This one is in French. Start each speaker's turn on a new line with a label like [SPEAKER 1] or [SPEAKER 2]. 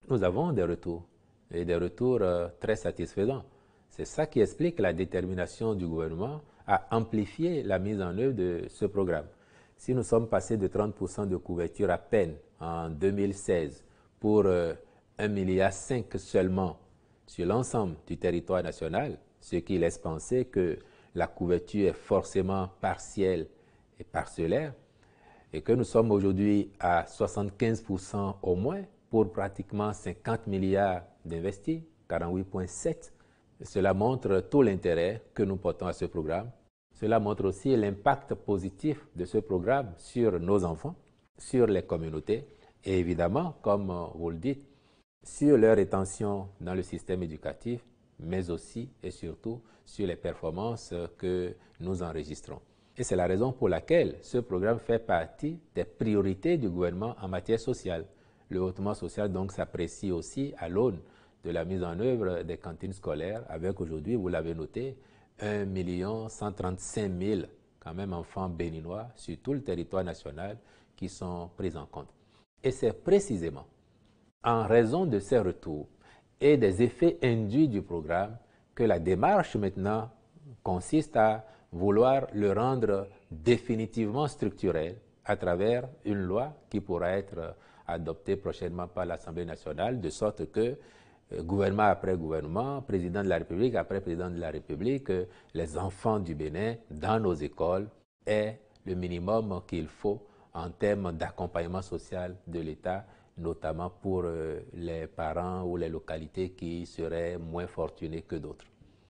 [SPEAKER 1] nous avons des retours, et des retours très satisfaisants. C'est ça qui explique la détermination du gouvernement à amplifier la mise en œuvre de ce programme. Si nous sommes passés de 30% de couverture à peine en 2016 pour 1,5 milliard seulement sur l'ensemble du territoire national, ce qui laisse penser que la couverture est forcément partielle et parcellaire, et que nous sommes aujourd'hui à 75% au moins pour pratiquement 50 milliards d'investis, 48,7. Cela montre tout l'intérêt que nous portons à ce programme. Cela montre aussi l'impact positif de ce programme sur nos enfants, sur les communautés et évidemment, comme vous le dites, sur leur rétention dans le système éducatif, mais aussi et surtout sur les performances que nous enregistrons. Et c'est la raison pour laquelle ce programme fait partie des priorités du gouvernement en matière sociale. Le hautement social donc s'apprécie aussi à l'aune de la mise en œuvre des cantines scolaires avec aujourd'hui, vous l'avez noté, 1 135 000 quand même enfants béninois sur tout le territoire national qui sont pris en compte. Et c'est précisément en raison de ces retours et des effets induits du programme que la démarche maintenant consiste à vouloir le rendre définitivement structurel à travers une loi qui pourra être adoptée prochainement par l'Assemblée nationale, de sorte que gouvernement après gouvernement, président de la République après président de la République, les enfants du Bénin dans nos écoles aient le minimum qu'il faut en termes d'accompagnement social de l'État, notamment pour les parents ou les localités qui seraient moins fortunés que d'autres.